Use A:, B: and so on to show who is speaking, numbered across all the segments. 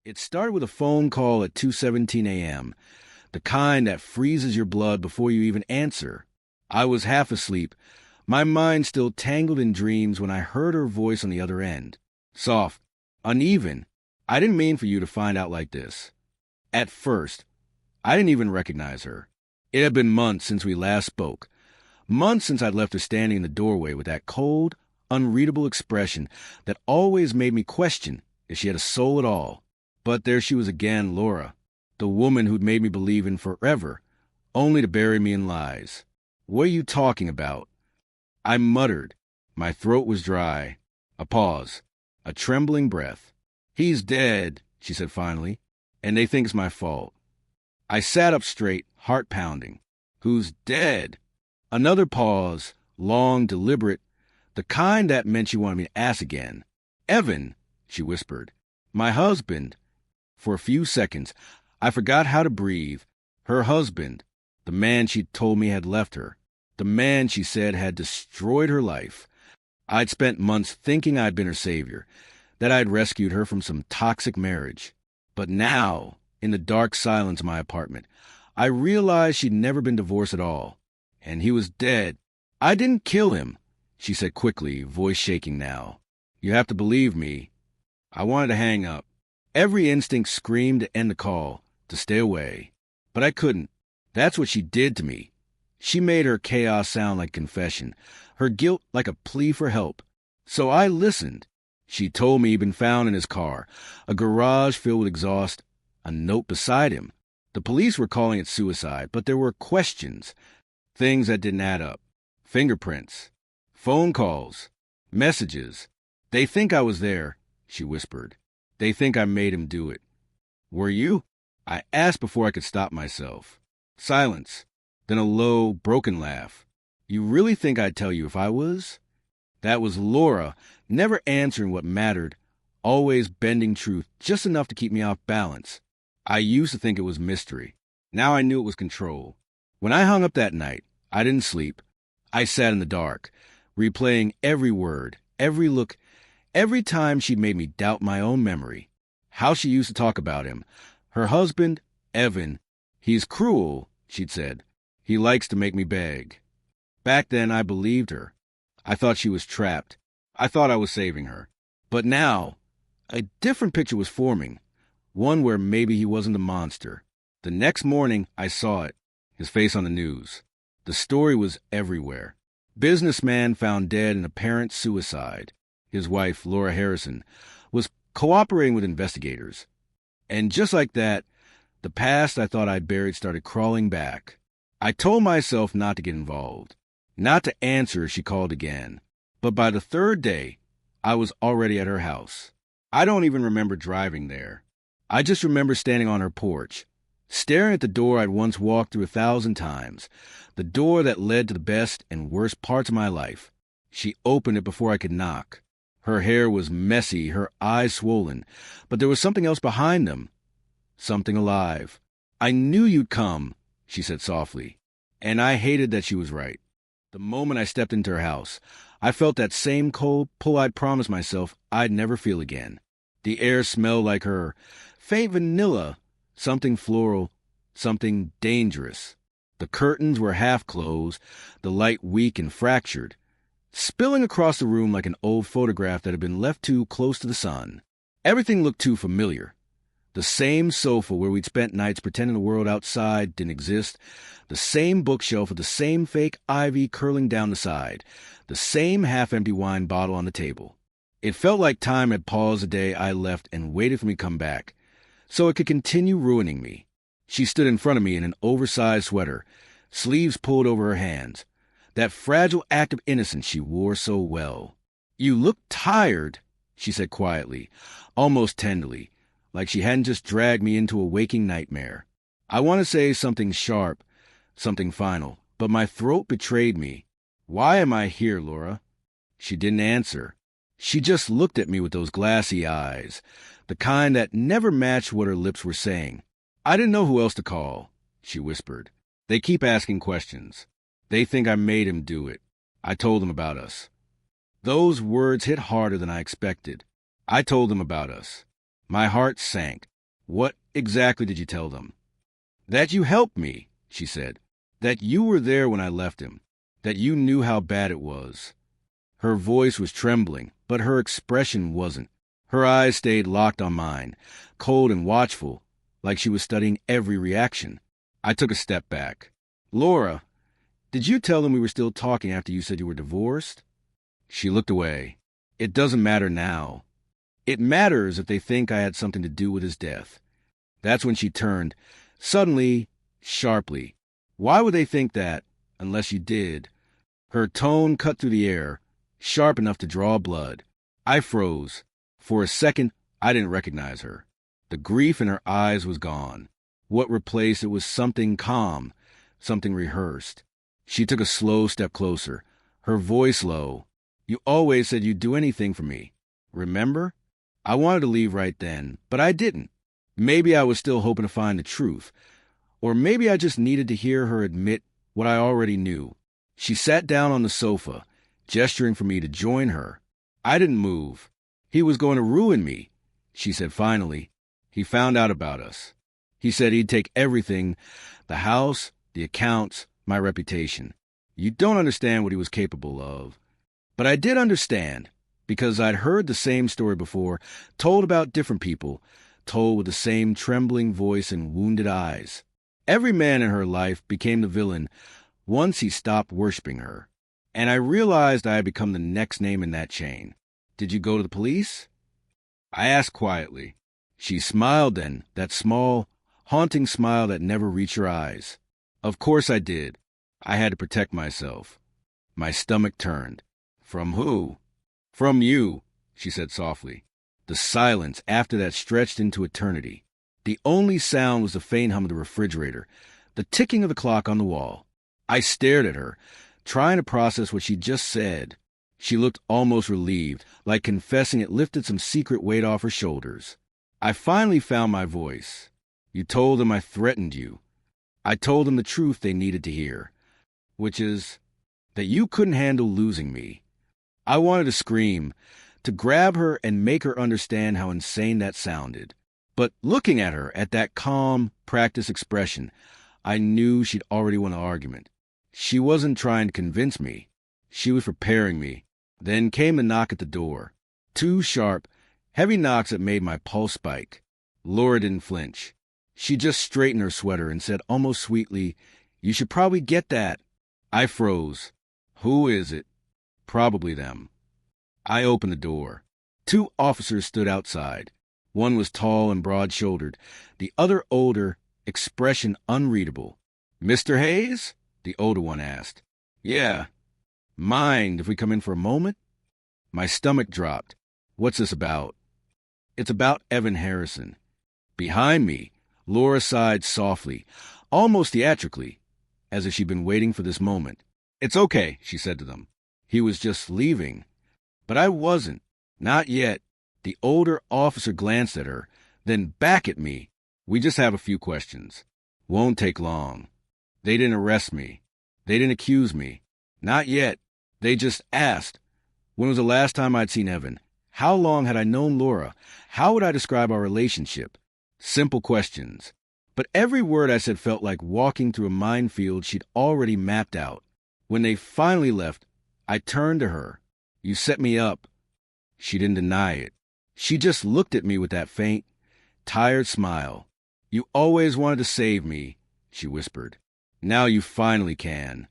A: It started with a phone call at 2:17 a.m., the kind that freezes your blood before you even answer. I was half asleep, my mind still tangled in dreams when I heard her voice on the other end. Soft, uneven. I didn't mean for you to find out like this. At first, I didn't even recognize her. It had been months since we last spoke. Months since I'd left her standing in the doorway with that cold, unreadable expression that always made me question if she had a soul at all. But there she was again, Laura, the woman who'd made me believe in forever, only to bury me in lies. What are you talking about? I muttered. My throat was dry. A pause. A trembling breath. He's dead, she said finally, and they think it's my fault. I sat up straight, heart pounding. Who's dead? Another pause, long, deliberate, the kind that meant she wanted me to ask again. Evan, she whispered. My husband. For a few seconds, I forgot how to breathe. Her husband, the man she'd told me had left her, the man she said had destroyed her life. I'd spent months thinking I'd been her savior, that I'd rescued her from some toxic marriage. But now, in the dark silence of my apartment, I realized she'd never been divorced at all. And he was dead. I didn't kill him, she said quickly, voice shaking now. You have to believe me. I wanted to hang up. Every instinct screamed to end the call, to stay away. But I couldn't. That's what she did to me. She made her chaos sound like confession, her guilt like a plea for help. So I listened. She told me he'd been found in his car, a garage filled with exhaust, a note beside him. The police were calling it suicide, but there were questions, things that didn't add up. Fingerprints, phone calls, messages. They think I was there, she whispered. They think I made him do it. Were you? I asked before I could stop myself. Silence, then a low, broken laugh. You really think I'd tell you if I was? That was Laura, never answering what mattered, always bending truth just enough to keep me off balance. I used to think it was mystery. Now I knew it was control. When I hung up that night, I didn't sleep. I sat in the dark, replaying every word, every look, every time she'd made me doubt my own memory. How she used to talk about him. Her husband, Evan. He's cruel, she'd said. He likes to make me beg. Back then, I believed her. I thought she was trapped. I thought I was saving her. But now, a different picture was forming. One where maybe he wasn't a monster. The next morning, I saw it. His face on the news. The story was everywhere. Businessman found dead in apparent suicide. His wife, Laura Harrison, was cooperating with investigators. And just like that, the past I thought I'd buried started crawling back. I told myself not to get involved, not to answer if she called again. But by the third day, I was already at her house. I don't even remember driving there. I just remember standing on her porch, staring at the door I'd once walked through 1,000 times, the door that led to the best and worst parts of my life. She opened it before I could knock. Her hair was messy, her eyes swollen, but there was something else behind them. Something alive. I knew you'd come, she said softly, and I hated that she was right. The moment I stepped into her house, I felt that same cold pull I'd promised myself I'd never feel again. The air smelled like her, faint vanilla, something floral, something dangerous. The curtains were half closed, the light weak and fractured, spilling across the room like an old photograph that had been left too close to the sun. Everything looked too familiar. The same sofa where we'd spent nights pretending the world outside didn't exist, the same bookshelf with the same fake ivy curling down the side, the same half-empty wine bottle on the table. It felt like time had paused the day I left and waited for me to come back, so it could continue ruining me. She stood in front of me in an oversized sweater, sleeves pulled over her hands, that fragile act of innocence she wore so well. You look tired, she said quietly, almost tenderly, like she hadn't just dragged me into a waking nightmare. I want to say something sharp, something final, but my throat betrayed me. Why am I here, Laura? She didn't answer. She just looked at me with those glassy eyes, the kind that never matched what her lips were saying. I didn't know who else to call, she whispered. They keep asking questions. They think I made him do it. I told them about us. Those words hit harder than I expected. I told them about us. My heart sank. What exactly did you tell them? That you helped me, she said. That you were there when I left him. That you knew how bad it was. Her voice was trembling, but her expression wasn't. Her eyes stayed locked on mine, cold and watchful, like she was studying every reaction. I took a step back. Laura, did you tell them we were still talking after you said you were divorced? She looked away. It doesn't matter now. It matters if they think I had something to do with his death. That's when she turned, suddenly, sharply. Why would they think that, unless you did? Her tone cut through the air, sharp enough to draw blood. I froze. For a second, I didn't recognize her. The grief in her eyes was gone. What replaced it was something calm, something rehearsed. She took a slow step closer, her voice low. You always said you'd do anything for me. Remember? I wanted to leave right then, but I didn't. Maybe I was still hoping to find the truth. Or maybe I just needed to hear her admit what I already knew. She sat down on the sofa, gesturing for me to join her. I didn't move. He was going to ruin me, she said finally. He found out about us. He said he'd take everything, the house, the accounts, my reputation. You don't understand what he was capable of. But I did understand, because I'd heard the same story before, told about different people, told with the same trembling voice and wounded eyes. Every man in her life became the villain once he stopped worshiping her. And I realized I had become the next name in that chain. Did you go to the police? I asked quietly. She smiled then, that small, haunting smile that never reached her eyes. Of course I did. I had to protect myself. My stomach turned. From who? From you, she said softly. The silence after that stretched into eternity. The only sound was the faint hum of the refrigerator, the ticking of the clock on the wall. I stared at her, trying to process what she'd just said. She looked almost relieved, like confessing it lifted some secret weight off her shoulders. I finally found my voice. You told them I threatened you. I told them the truth they needed to hear, which is that you couldn't handle losing me. I wanted to scream, to grab her and make her understand how insane that sounded. But looking at her, at that calm, practiced expression, I knew she'd already won the argument. She wasn't trying to convince me. She was preparing me. Then came the knock at the door. 2 sharp, heavy knocks that made my pulse spike. Laura didn't flinch. She just straightened her sweater and said almost sweetly, "You should probably get that." I froze. Who is it? Probably them. I opened the door. 2 officers stood outside. One was tall and broad-shouldered, the other older, expression unreadable. "Mr. Hayes?" the older one asked. "Yeah. Mind if we come in for a moment?" My stomach dropped. What's this about? It's about Evan Harrison. Behind me, Laura sighed softly, almost theatrically, as if she'd been waiting for this moment. "It's okay," she said to them. "He was just leaving." But I wasn't. Not yet. The older officer glanced at her, then back at me. "We just have a few questions. Won't take long." They didn't arrest me. They didn't accuse me. Not yet. They just asked. When was the last time I'd seen Evan? How long had I known Laura? How would I describe our relationship? Simple questions. But every word I said felt like walking through a minefield she'd already mapped out. When they finally left, I turned to her. "You set me up." She didn't deny it. She just looked at me with that faint, tired smile. "You always wanted to save me," she whispered. "Now you finally can."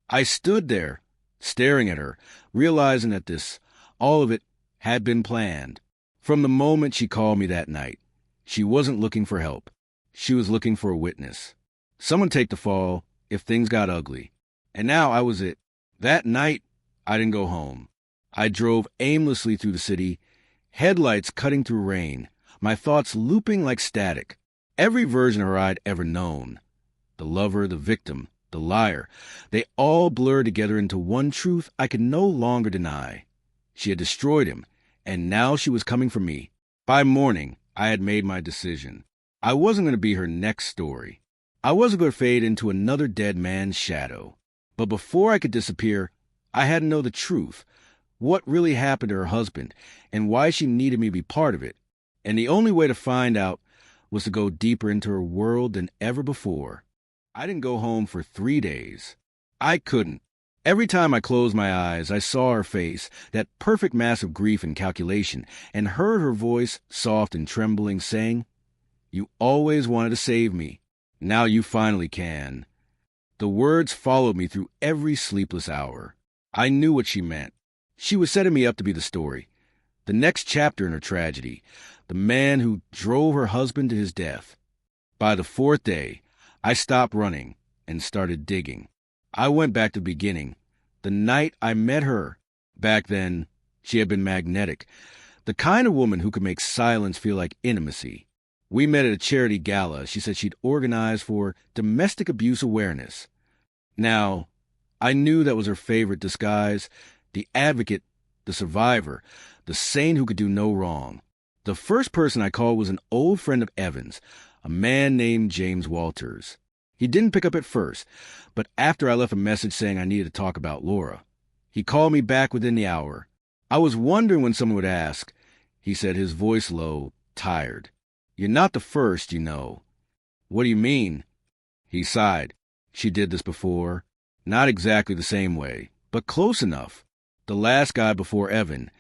A: I stood there, staring at her, realizing that all of it, had been planned. From the moment she called me that night, she wasn't looking for help. She was looking for a witness. Someone take the fall if things got ugly. And now I was it. That night, I didn't go home. I drove aimlessly through the city, headlights cutting through rain, my thoughts looping like static. Every version of her I'd ever known. The lover, the victim, the liar. They all blurred together into one truth I could no longer deny. She had destroyed him, and now she was coming for me. By morning, I had made my decision. I wasn't going to be her next story. I wasn't going to fade into another dead man's shadow. But before I could disappear, I had to know the truth. What really happened to her husband, and why she needed me to be part of it. And the only way to find out was to go deeper into her world than ever before. I didn't go home for 3 days. I couldn't. Every time I closed my eyes, I saw her face, that perfect mask of grief and calculation, and heard her voice, soft and trembling, saying, "You always wanted to save me. Now you finally can." The words followed me through every sleepless hour. I knew what she meant. She was setting me up to be the story, the next chapter in her tragedy, the man who drove her husband to his death. By the 4th day, I stopped running and started digging. I went back to the beginning, the night I met her. Back then, she had been magnetic, the kind of woman who could make silence feel like intimacy. We met at a charity gala she said she'd organized for domestic abuse awareness. Now, I knew that was her favorite disguise, the advocate, the survivor, the saint who could do no wrong. The first person I called was an old friend of Evan's, a man named James Walters. He didn't pick up at first, but after I left a message saying I needed to talk about Laura, he called me back within the hour. I was wondering when someone would ask. He said, his voice low, tired. "You're not the first, you know." "What do you mean?" He sighed. "She did this before. Not exactly the same way, but close enough. The last guy before Evan,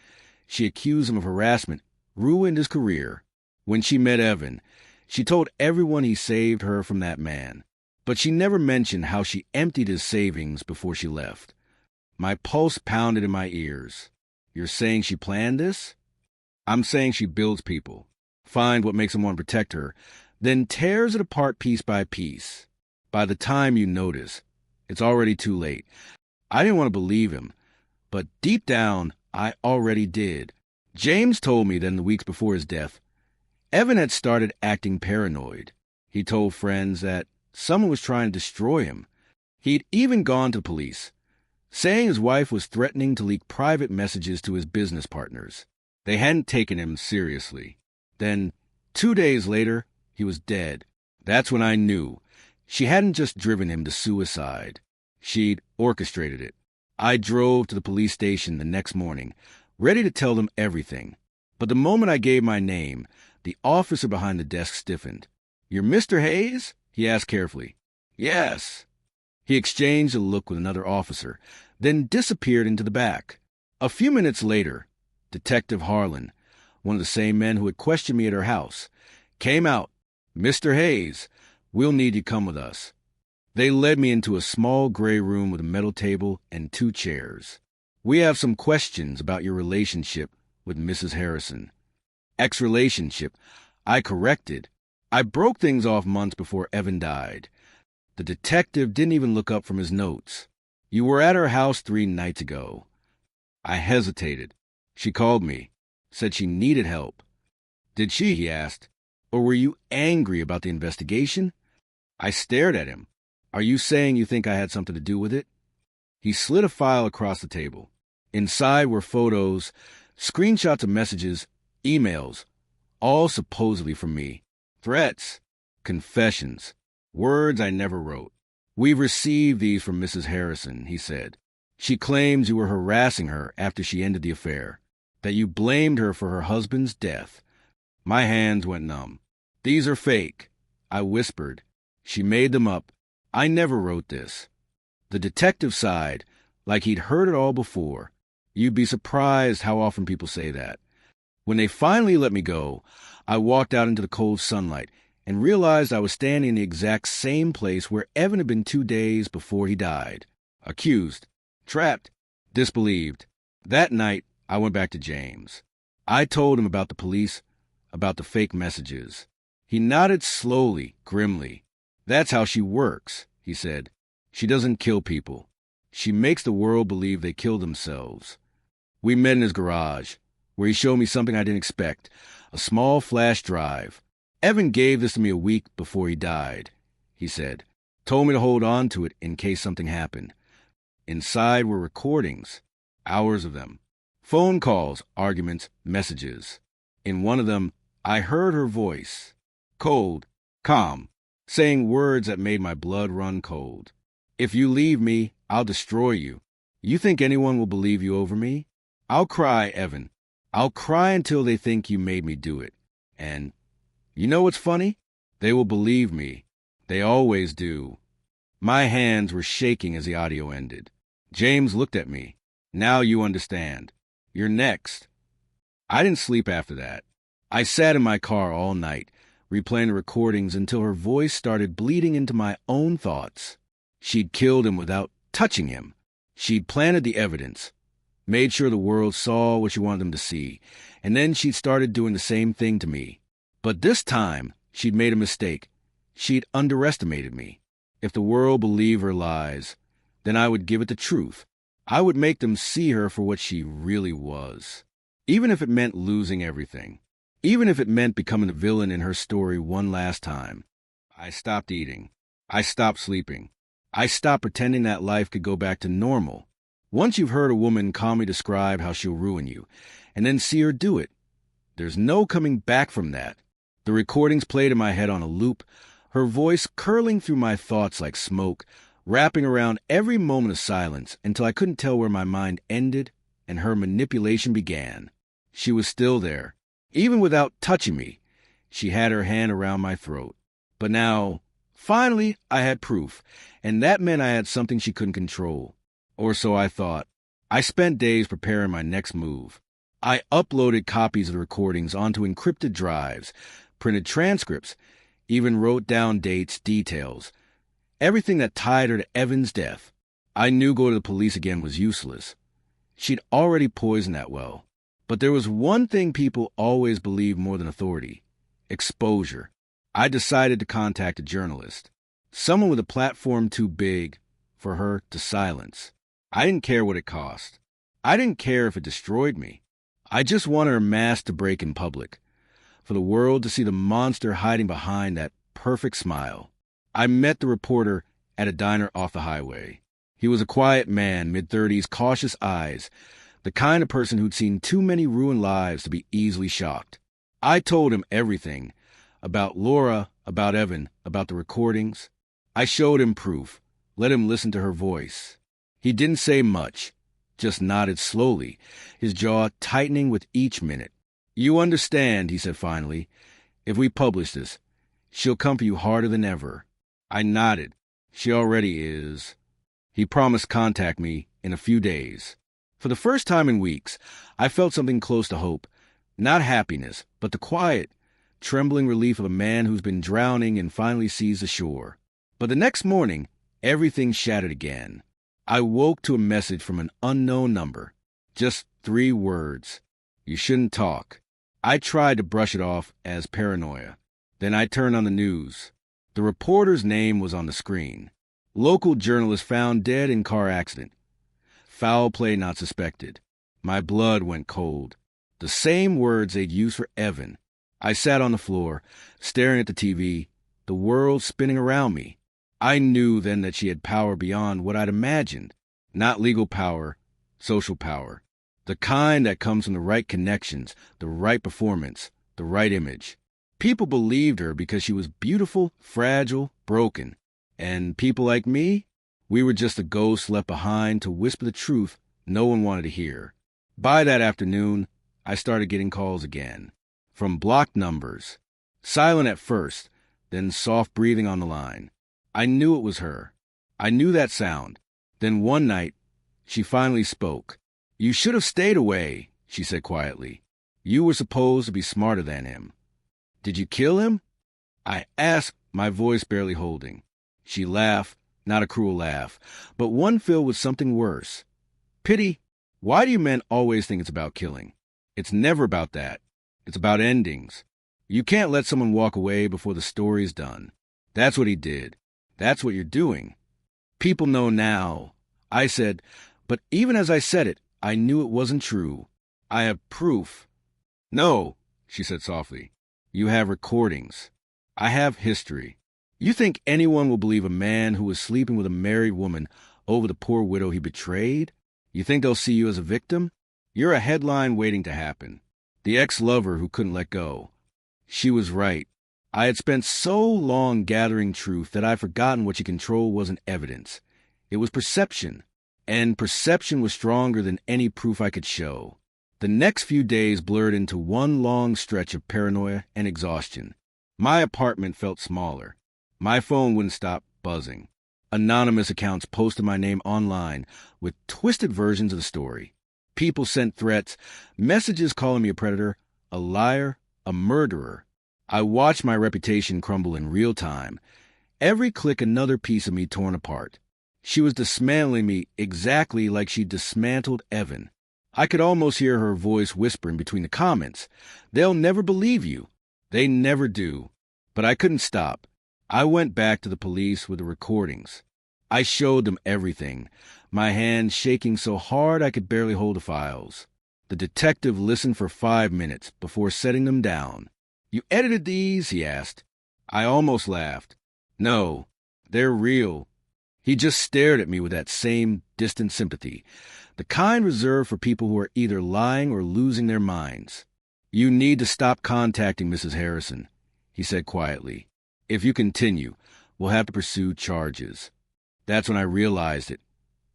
A: she accused him of harassment, ruined his career. When she met Evan, she told everyone he saved her from that man. But she never mentioned how she emptied his savings before she left." My pulse pounded in my ears. "You're saying she planned this?" "I'm saying she builds people, find what makes them want to protect her, then tears it apart piece by piece. By the time you notice, it's already too late." I didn't want to believe him, but deep down, I already did. James told me that in the weeks before his death, Evan had started acting paranoid. He told friends that someone was trying to destroy him. He'd even gone to the police, saying his wife was threatening to leak private messages to his business partners. They hadn't taken him seriously. Then, 2 days later, he was dead. That's when I knew. She hadn't just driven him to suicide. She'd orchestrated it. I drove to the police station the next morning, ready to tell them everything. But the moment I gave my name, the officer behind the desk stiffened. "You're Mr. Hayes?" he asked carefully. "Yes." He exchanged a look with another officer, then disappeared into the back. A few minutes later, Detective Harlan, one of the same men who had questioned me at her house, came out. "Mr. Hayes, we'll need you to come with us." They led me into a small gray room with a metal table and 2 chairs. "We have some questions about your relationship with Mrs. Harrison." "Ex-relationship," I corrected. I broke things off months before Evan died. The detective didn't even look up from his notes. "You were at her house 3 nights ago." I hesitated. "She called me, said she needed help." "Did she?" he asked. "Or were you angry about the investigation?" I stared at him. "Are you saying you think I had something to do with it?" He slid a file across the table. Inside were photos, screenshots of messages, emails, all supposedly from me. Threats, confessions, words I never wrote. "We've received these from Mrs. Harrison," he said. "She claims you were harassing her after she ended the affair, that you blamed her for her husband's death." My hands went numb. "These are fake," I whispered. "She made them up. I never wrote this." The detective sighed, like he'd heard it all before. You'd be surprised how often people say that. When they finally let me go, I walked out into the cold sunlight and realized I was standing in the exact same place where Evan had been 2 days before he died. Accused, trapped, disbelieved. That night, I went back to James. I told him about the police, about the fake messages. He nodded slowly, grimly. "That's how she works," he said. "She doesn't kill people. She makes the world believe they kill themselves." We met in his garage, where he showed me something I didn't expect, a small flash drive. "Evan gave this to me a week before he died," he said. "Told me to hold on to it in case something happened." Inside were recordings, hours of them. Phone calls, arguments, messages. In one of them, I heard her voice, cold, calm, saying words that made my blood run cold. "If you leave me, I'll destroy you. You think anyone will believe you over me? I'll cry, Evan. I'll cry until they think you made me do it. And You know what's funny? They will believe me. They always do. My hands were shaking as the audio ended. James looked at me. Now you understand. You're next. I didn't sleep after that. I sat in my car all night, replaying the recordings until her voice started bleeding into my own thoughts. She'd killed him without touching him. She'd planted the evidence, made sure the world saw what she wanted them to see, and then she'd started doing the same thing to me. But this time, she'd made a mistake. She'd underestimated me. If the world believed her lies, then I would give it the truth. I would make them see her for what she really was. Even if it meant losing everything. Even if it meant becoming the villain in her story one last time. I stopped eating. I stopped sleeping. I stopped pretending that life could go back to normal. Once you've heard a woman calmly describe how she'll ruin you, and then see her do it, there's no coming back from that. The recordings played in my head on a loop, her voice curling through my thoughts like smoke, wrapping around every moment of silence until I couldn't tell where my mind ended and her manipulation began. She was still there. Even without touching me, she had her hand around my throat. But now, finally, I had proof, and that meant I had something she couldn't control. Or so I thought. I spent days preparing my next move. I uploaded copies of the recordings onto encrypted drives, printed transcripts, even wrote down dates, details, everything that tied her to Evan's death. I knew going to the police again was useless. She'd already poisoned that well. But there was one thing people always believe more than authority: exposure. I decided to contact a journalist, someone with a platform too big for her to silence. I didn't care what it cost. I didn't care if it destroyed me. I just wanted her mask to break in public, for the world to see the monster hiding behind that perfect smile. I met the reporter at a diner off the highway. He was a quiet man, mid-30s, cautious eyes, the kind of person who'd seen too many ruined lives to be easily shocked. I told him everything, about Laura, about Evan, about the recordings. I showed him proof, let him listen to her voice. He didn't say much, just nodded slowly, his jaw tightening with each minute. You understand, he said finally, if we publish this, she'll come for you harder than ever. I nodded. She already is. He promised contact me in a few days. For the first time in weeks, I felt something close to hope. Not happiness, but the quiet, trembling relief of a man who's been drowning and finally sees the shore. But the next morning, everything shattered again. I woke to a message from an unknown number. Just 3 words. You shouldn't talk. I tried to brush it off as paranoia. Then I turned on the news. The reporter's name was on the screen. Local journalist found dead in car accident. Foul play not suspected. My blood went cold. The same words they'd used for Evan. I sat on the floor, staring at the TV, the world spinning around me. I knew then that she had power beyond what I'd imagined. Not legal power, social power. The kind that comes from the right connections, the right performance, the right image. People believed her because she was beautiful, fragile, broken. And people like me, we were just a ghost left behind to whisper the truth no one wanted to hear. By that afternoon, I started getting calls again. From blocked numbers. Silent at first, then soft breathing on the line. I knew it was her. I knew that sound. Then one night, she finally spoke. You should have stayed away, she said quietly. You were supposed to be smarter than him. Did you kill him? I asked, my voice barely holding. She laughed, not a cruel laugh, but one filled with something worse. Pity. Why do you men always think it's about killing? It's never about that. It's about endings. You can't let someone walk away before the story's done. That's what he did. That's what you're doing. People know now. I said, but even as I said it, I knew it wasn't true. I have proof. No, she said softly. You have recordings. I have history. You think anyone will believe a man who was sleeping with a married woman over the poor widow he betrayed? You think they'll see you as a victim? You're a headline waiting to happen. The ex-lover who couldn't let go. She was right. I had spent so long gathering truth that I'd forgotten what you control wasn't evidence. It was perception. And perception was stronger than any proof I could show. The next few days blurred into one long stretch of paranoia and exhaustion. My apartment felt smaller. My phone wouldn't stop buzzing. Anonymous accounts posted my name online with twisted versions of the story. People sent threats, messages calling me a predator, a liar, a murderer. I watched my reputation crumble in real time. Every click another piece of me torn apart. She was dismantling me exactly like she dismantled Evan. I could almost hear her voice whispering between the comments. They'll never believe you. They never do. But I couldn't stop. I went back to the police with the recordings. I showed them everything, my hands shaking so hard I could barely hold the files. The detective listened for 5 minutes before setting them down. "You edited these?" he asked. I almost laughed. "No, they're real." He just stared at me with that same distant sympathy, the kind reserved for people who are either lying or losing their minds. "You need to stop contacting Mrs. Harrison," he said quietly. "If you continue, we'll have to pursue charges." That's when I realized it.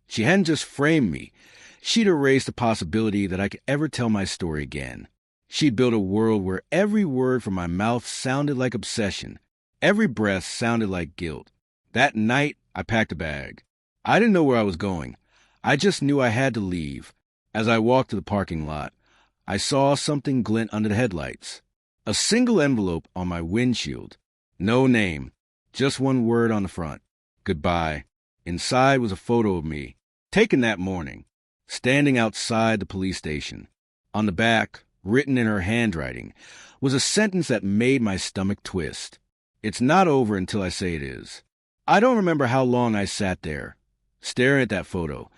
A: She hadn't just framed me. She'd erased the possibility that I could ever tell my story again. She'd built a world where every word from my mouth sounded like obsession. Every breath sounded like guilt. That night, I packed a bag. I didn't know where I was going. I just knew I had to leave. As I walked to the parking lot, I saw something glint under the headlights. A single envelope on my windshield. No name. Just one word on the front. Goodbye. Inside was a photo of me, taken that morning, standing outside the police station. On the back, written in her handwriting, was a sentence that made my stomach twist. "It's not over until I say it is." I don't remember how long I sat there, staring at that photo,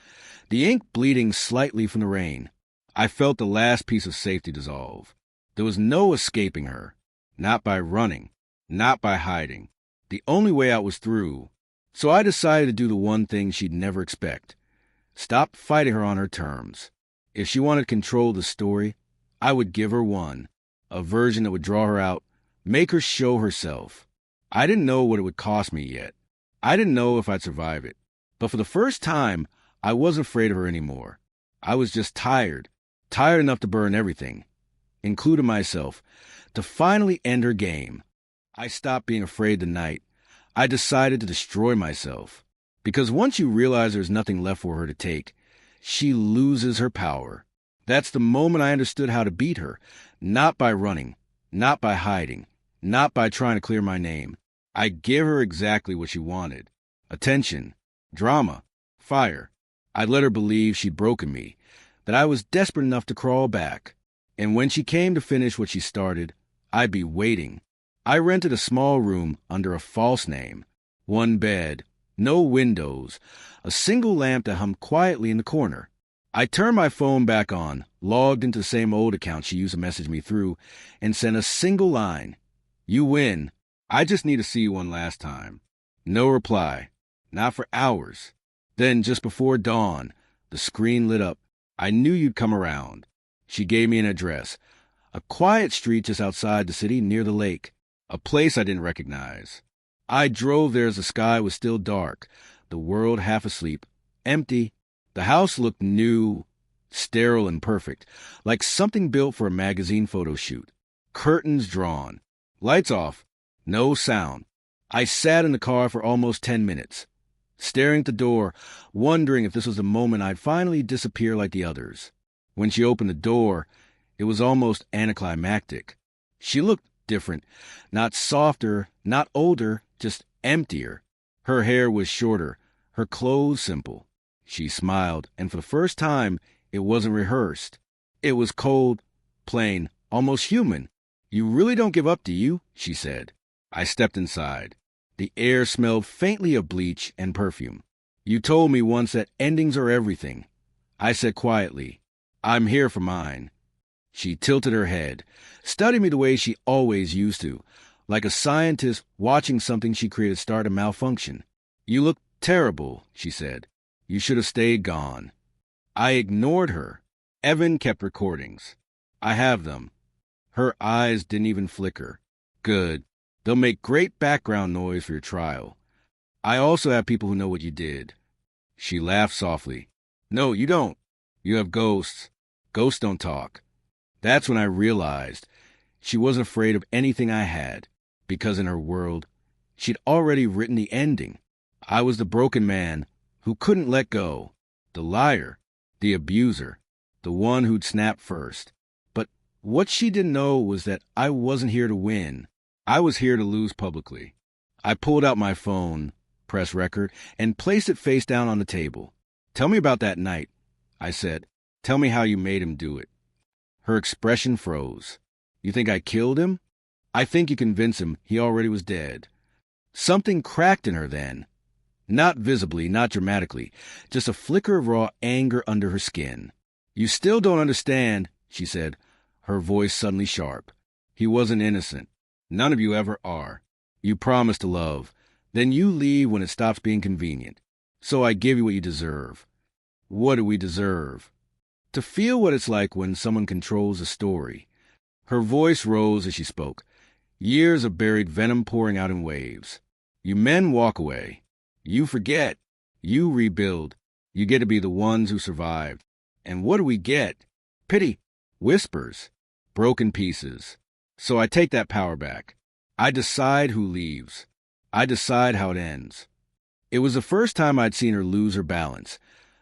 A: the ink bleeding slightly from the rain. I felt the last piece of safety dissolve. There was no escaping her. Not by running. Not by hiding. The only way out was through. So I decided to do the one thing she'd never expect. Stop fighting her on her terms. If she wanted to control the story, I would give her one. A version that would draw her out, make her show herself. I didn't know what it would cost me yet. I didn't know if I'd survive it. But for the first time, I wasn't afraid of her anymore. I was just tired. Tired enough to burn everything, including myself, to finally end her game. I stopped being afraid tonight. I decided to destroy myself. Because once you realize there's nothing left for her to take, she loses her power. That's the moment I understood how to beat her. Not by running. Not by hiding. Not by trying to clear my name. I give her exactly what she wanted. Attention. Drama. Fire. I let her believe she'd broken me. That I was desperate enough to crawl back. And when she came to finish what she started, I'd be waiting. I rented a small room under a false name. One bed, no windows, a single lamp that hummed quietly in the corner. I turned my phone back on, logged into the same old account she used to message me through, and sent a single line. "You win. I just need to see you one last time." No reply. Not for hours. Then, just before dawn, the screen lit up. I knew you'd come around. She gave me an address. A quiet street just outside the city near the lake. A place I didn't recognize. I drove there as the sky was still dark, the world half asleep, empty. The house looked new, sterile and perfect, like something built for a magazine photo shoot. Curtains drawn. Lights off. No sound. I sat in the car for almost 10 minutes, staring at the door, wondering if this was the moment I'd finally disappear like the others. When she opened the door, it was almost anticlimactic. She looked different. Not softer, not older, just emptier. Her hair was shorter, her clothes simple. She smiled, and for the first time, it wasn't rehearsed. It was cold, plain, almost human. "You really don't give up, do you?" she said. I stepped inside. The air smelled faintly of bleach and perfume. "You told me once that endings are everything." I said quietly, "I'm here for mine." She tilted her head, studying me the way she always used to, like a scientist watching something she created start to malfunction. "You look terrible," she said. "You should have stayed gone." I ignored her. Evan kept recordings. I have them. Her eyes didn't even flicker. Good. They'll make great background noise for your trial. I also have people who know what you did. She laughed softly. "No, you don't. You have ghosts. Ghosts don't talk." That's when I realized she wasn't afraid of anything I had. because in her world, she'd already written the ending. I was the broken man who couldn't let go, the liar, the abuser, the one who'd snap first. But what she didn't know was that I wasn't here to win. I was here to lose publicly. I pulled out my phone, press record, and placed it face down on the table. "Tell me about that night," I said. "Tell me how you made him do it." Her expression froze. "You think I killed him?" "I think you convinced him he already was dead." Something cracked in her then. Not visibly, not dramatically, just a flicker of raw anger under her skin. "You still don't understand," she said, her voice suddenly sharp. "He wasn't innocent. None of you ever are. You promise to love. Then you leave when it stops being convenient. So I give you what you deserve." What do we deserve? To feel what it's like when someone controls a story. Her voice rose as she spoke, years of buried venom pouring out in waves. You men walk away. You forget. You rebuild. You get to be the ones who survived. And what do we get? Pity. Whispers. Broken pieces. So I take that power back. I decide who leaves. I decide how it ends. It was the first time I'd seen her lose her balance.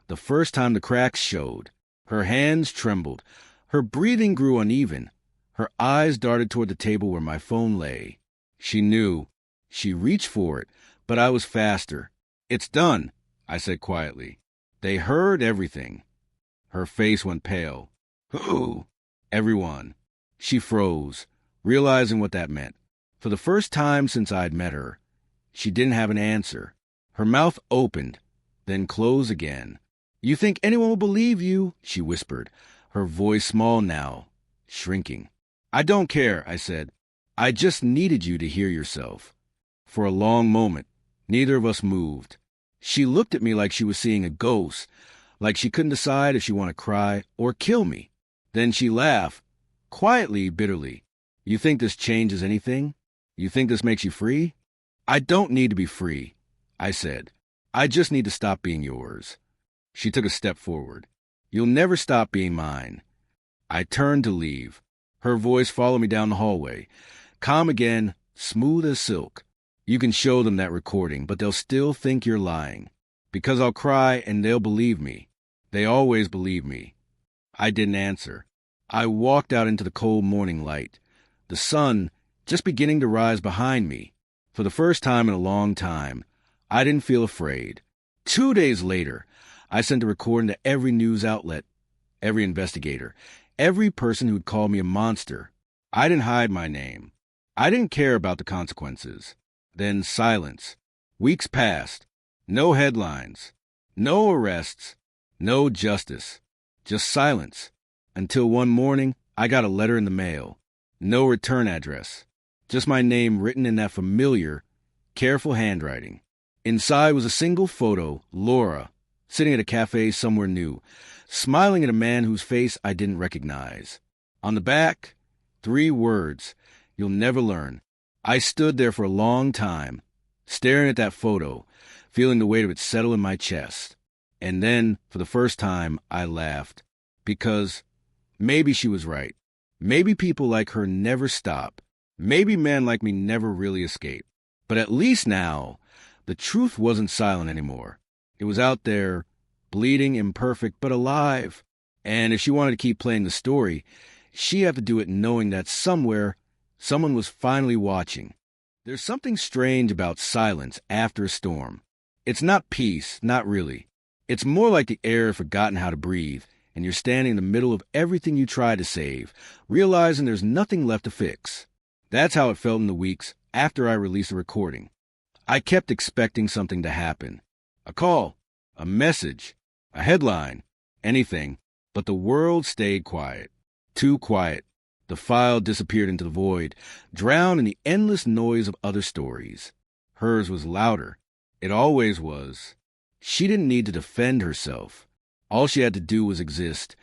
A: The first time the cracks showed. Her hands trembled. Her breathing grew uneven. Her eyes darted toward the table where my phone lay. She knew. She reached for it, but I was faster. "It's done," I said quietly. "They heard everything." Her face went pale. "Who?" "Everyone." She froze, realizing what that meant. For the first time since I'd met her, she didn't have an answer. Her mouth opened, then closed again. "You think anyone will believe you?" she whispered, her voice small now, shrinking. "I don't care," I said. "I just needed you to hear yourself." For a long moment, neither of us moved. She looked at me like she was seeing a ghost, like she couldn't decide if she wanted to cry or kill me. Then she laughed, quietly, bitterly. "You think this changes anything? You think this makes you free?" "I don't need to be free," I said. "I just need to stop being yours." She took a step forward. "You'll never stop being mine." I turned to leave. Her voice followed me down the hallway, calm again, smooth as silk. "You can show them that recording, but they'll still think you're lying. Because I'll cry and they'll believe me. They always believe me." I didn't answer. I walked out into the cold morning light, the sun just beginning to rise behind me. For the first time in a long time, I didn't feel afraid. 2 days later, I sent a recording to every news outlet, every investigator, every person who'd called me a monster. I didn't hide my name. I didn't care about the consequences. Then silence. Weeks passed. No headlines. No arrests. No justice. Just silence. Until one morning, I got a letter in the mail. No return address. Just my name written in that familiar, careful handwriting. Inside was a single photo, Laura, sitting at a cafe somewhere new, smiling at a man whose face I didn't recognize. On the back, 3 words, "You'll never learn." I stood there for a long time, staring at that photo, feeling the weight of it settle in my chest. And then, for the first time, I laughed. Because maybe she was right. Maybe people like her never stop. Maybe men like me never really escape. But at least now, the truth wasn't silent anymore. It was out there, bleeding, imperfect, but alive. And if she wanted to keep playing the story, she had to do it knowing that somewhere, someone was finally watching. There's something strange about silence after a storm. It's not peace, not really. It's more like the air had forgotten how to breathe, and you're standing in the middle of everything you tried to save, realizing there's nothing left to fix. That's how it felt in the weeks after I released the recording. I kept expecting something to happen. A call, a message, a headline, anything, but the world stayed quiet. Too quiet. The file disappeared into the void, drowned in the endless noise of other stories. Hers was louder. It always was. She didn't need to defend herself. All she had to do was exist.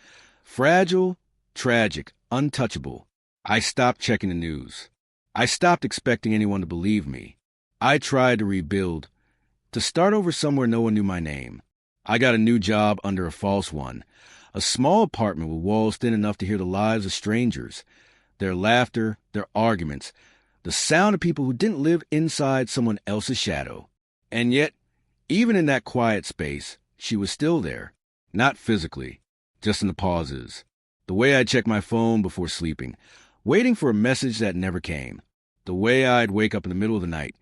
A: Fragile, tragic, untouchable. I stopped checking the news. I stopped expecting anyone to believe me. I tried to rebuild, to start over somewhere no one knew my name. I got a new job under a false one. A small apartment with walls thin enough to hear the lives of strangers, their laughter, their arguments, the sound of people who didn't live inside someone else's shadow. And yet, even in that quiet space, she was still there. Not physically, just in the pauses. The way I'd check my phone before sleeping, waiting for a message that never came. The way I'd wake up in the middle of the night,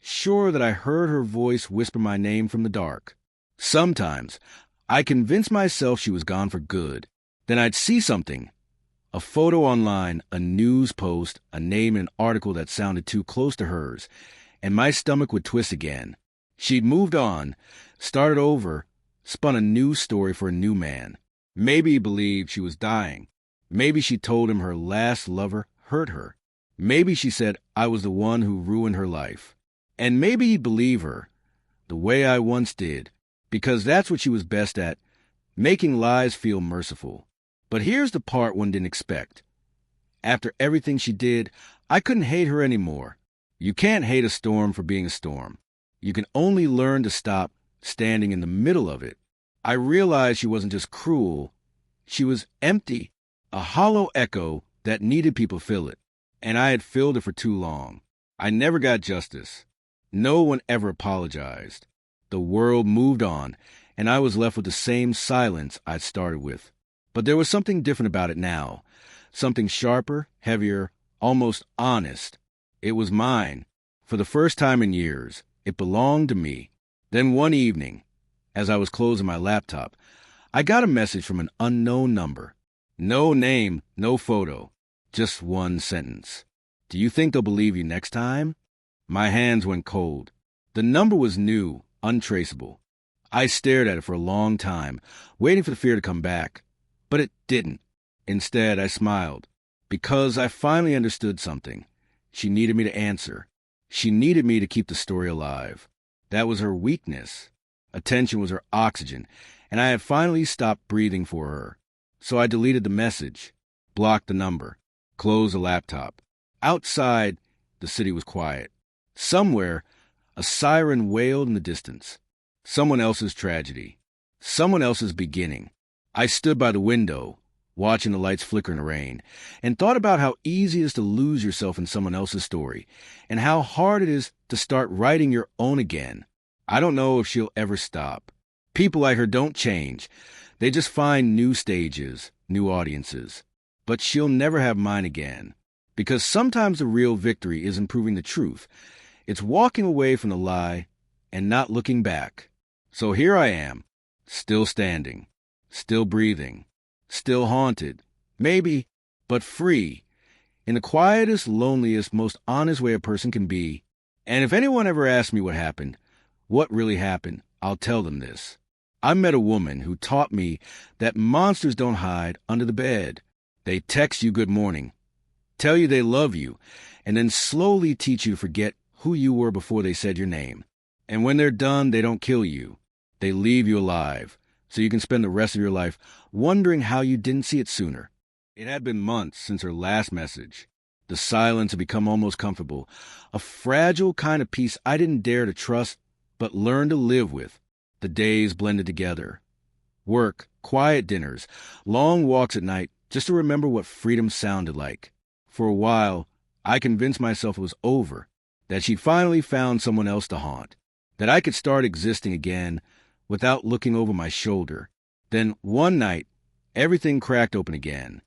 A: sure that I heard her voice whisper my name from the dark. Sometimes, I convinced myself she was gone for good. Then I'd see something. A photo online, a news post, a name in an article that sounded too close to hers, and my stomach would twist again. She'd moved on, started over, spun a new story for a new man. Maybe he believed she was dying. Maybe she told him her last lover hurt her. Maybe she said I was the one who ruined her life. And maybe he'd believe her, the way I once did, because that's what she was best at, making lies feel merciful. But here's the part one didn't expect. After everything she did, I couldn't hate her anymore. You can't hate a storm for being a storm. You can only learn to stop standing in the middle of it. I realized she wasn't just cruel. She was empty, a hollow echo that needed people to fill it. And I had filled it for too long. I never got justice. No one ever apologized. The world moved on, and I was left with the same silence I'd started with. But there was something different about it now. Something sharper, heavier, almost honest. It was mine. For the first time in years, it belonged to me. Then one evening, as I was closing my laptop, I got a message from an unknown number. No name, no photo. Just one sentence. Do you think they'll believe you next time? My hands went cold. The number was new, untraceable. I stared at it for a long time, waiting for the fear to come back. But it didn't. Instead, I smiled, because I finally understood something. She needed me to answer. She needed me to keep the story alive. That was her weakness. Attention was her oxygen, and I had finally stopped breathing for her. So I deleted the message, blocked the number, closed the laptop. Outside, the city was quiet. Somewhere, a siren wailed in the distance. Someone else's tragedy. Someone else's beginning. I stood by the window, watching the lights flicker in the rain, and thought about how easy it is to lose yourself in someone else's story, and how hard it is to start writing your own again. I don't know if she'll ever stop. People like her don't change. They just find new stages, new audiences. But she'll never have mine again. Because sometimes the real victory isn't proving the truth. It's walking away from the lie and not looking back. So here I am, still standing. Still breathing, still haunted, maybe, but free, in the quietest, loneliest, most honest way a person can be. And if anyone ever asks me what happened, what really happened, I'll tell them this. I met a woman who taught me that monsters don't hide under the bed. They text you good morning, tell you they love you, and then slowly teach you to forget who you were before they said your name. And when they're done, they don't kill you. They leave you alive. So you can spend the rest of your life wondering how you didn't see it sooner. It had been months since her last message. The silence had become almost comfortable, a fragile kind of peace I didn't dare to trust, but learn to live with. The days blended together. Work, quiet dinners, long walks at night, just to remember what freedom sounded like. For a while, I convinced myself it was over, that she'd finally found someone else to haunt, that I could start existing again, without looking over my shoulder. Then one night, everything cracked open again.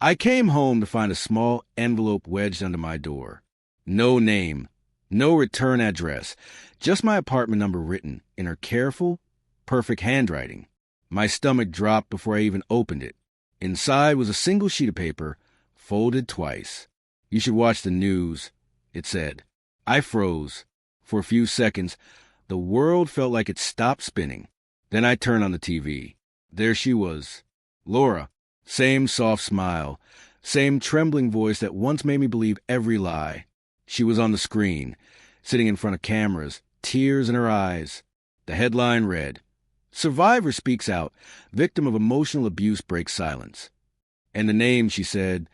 A: I came home to find a small envelope wedged under my door. No name, no return address, just my apartment number written in her careful, perfect handwriting. My stomach dropped before I even opened it. Inside was a single sheet of paper, folded twice. You should watch the news, it said. I froze. For a few seconds, the world felt like it stopped spinning. Then I turned on the TV. There she was. Laura. Same soft smile. Same trembling voice that once made me believe every lie. She was on the screen, sitting in front of cameras, tears in her eyes. The headline read, "Survivor speaks out. Victim of emotional abuse breaks silence." And the name, she said,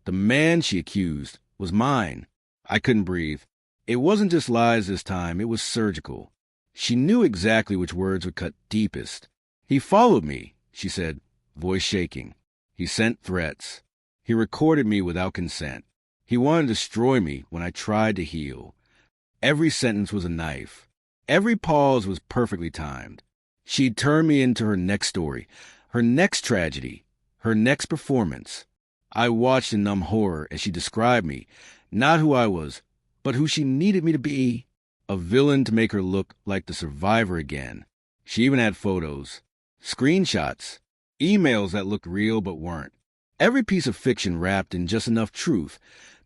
A: the man she accused, was mine. I couldn't breathe. It wasn't just lies this time. It was surgical. She knew exactly which words would cut deepest. "He followed me," she said, voice shaking. "He sent threats. He recorded me without consent. He wanted to destroy me when I tried to heal. Every sentence was a knife. Every pause was perfectly timed. She'd turn me into her next story, her next tragedy, her next performance. I watched in numb horror as she described me, not who I was, but who she needed me to be. A villain to make her look like the survivor again. She even had photos, screenshots, emails that looked real but weren't. Every piece of fiction wrapped in just enough truth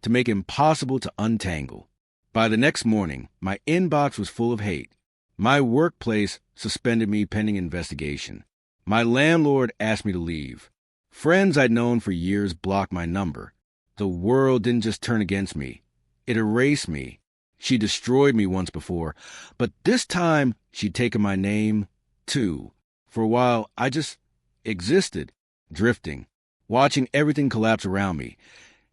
A: to make it impossible to untangle. By the next morning, my inbox was full of hate. My workplace suspended me pending investigation. My landlord asked me to leave. Friends I'd known for years blocked my number. The world didn't just turn against me. It erased me. She destroyed me once before, but this time she'd taken my name, too. For a while, I just existed, drifting, watching everything collapse around me.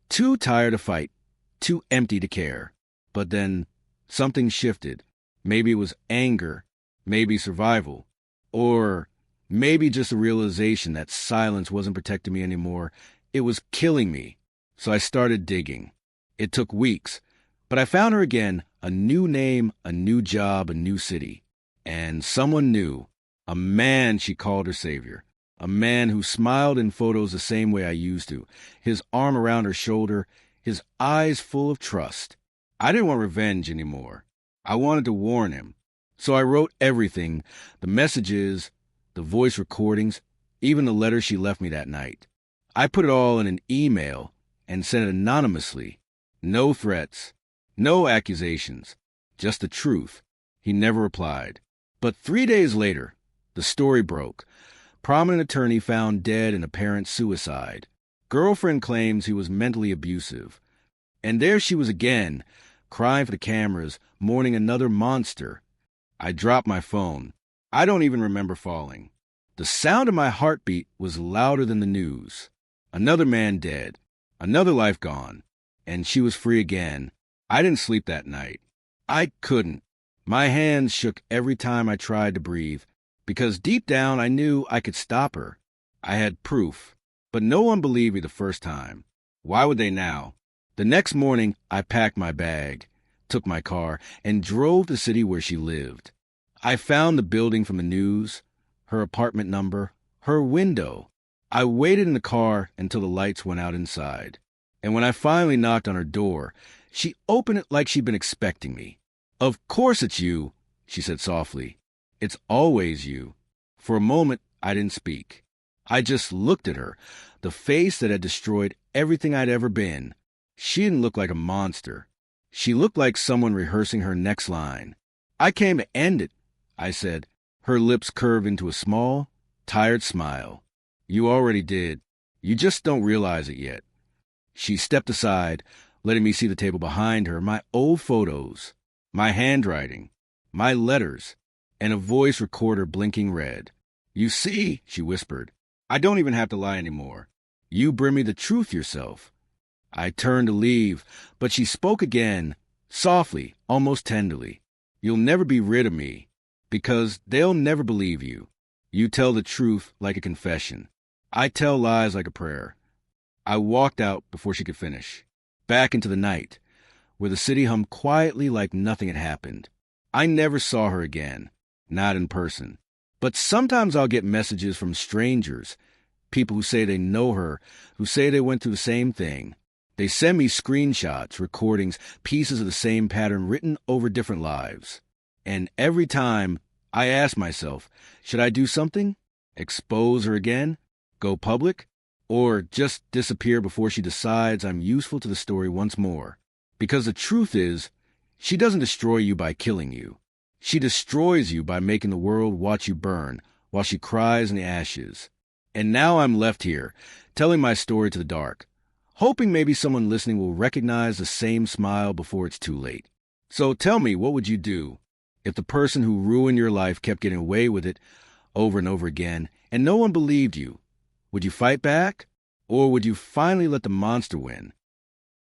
A: Too tired to fight, too empty to care. But then something shifted. Maybe it was anger, maybe survival, or maybe just a realization that silence wasn't protecting me anymore. It was killing me. So I started digging. It took weeks, but I found her again, a new name, a new job, a new city. And someone new, a man she called her savior, a man who smiled in photos the same way I used to, his arm around her shoulder, his eyes full of trust. I didn't want revenge anymore. I wanted to warn him. So I wrote everything, the messages, the voice recordings, even the letter she left me that night. I put it all in an email and sent it anonymously. No threats, no accusations, just the truth. He never replied. But 3 days later, the story broke. Prominent attorney found dead in apparent suicide. Girlfriend claims he was mentally abusive. And there she was again, crying for the cameras, mourning another monster. I dropped my phone. I don't even remember falling. The sound of my heartbeat was louder than the news. Another man dead, another life gone, and she was free again. I didn't sleep that night. I couldn't. My hands shook every time I tried to breathe, because deep down I knew I could stop her. I had proof, but no one believed me the first time. Why would they now? The next morning, I packed my bag, took my car, and drove to the city where she lived. I found the building from the news, her apartment number, her window. I waited in the car until the lights went out inside. And when I finally knocked on her door, she opened it like she'd been expecting me. "Of course it's you," she said softly. "It's always you." For a moment, I didn't speak. I just looked at her, the face that had destroyed everything I'd ever been. She didn't look like a monster. She looked like someone rehearsing her next line. "I came to end it," I said. Her lips curved into a small, tired smile. "You already did. You just don't realize it yet." She stepped aside, letting me see the table behind her, my old photos, my handwriting, my letters, and a voice recorder blinking red. "You see," she whispered, "I don't even have to lie anymore. You bring me the truth yourself." I turned to leave, but she spoke again, softly, almost tenderly. "You'll never be rid of me, because they'll never believe you. You tell the truth like a confession. I tell lies like a prayer." I walked out before she could finish, back into the night, where the city hummed quietly like nothing had happened. I never saw her again, not in person. But sometimes I'll get messages from strangers, people who say they know her, who say they went through the same thing. They send me screenshots, recordings, pieces of the same pattern written over different lives. And every time I ask myself, should I do something? Expose her again? Go public? Or just disappear before she decides I'm useful to the story once more? Because the truth is, she doesn't destroy you by killing you. She destroys you by making the world watch you burn while she cries in the ashes. And now I'm left here, telling my story to the dark, hoping maybe someone listening will recognize the same smile before it's too late. So tell me, what would you do if the person who ruined your life kept getting away with it over and over again, and no one believed you? Would you fight back? Or would you finally let the monster win?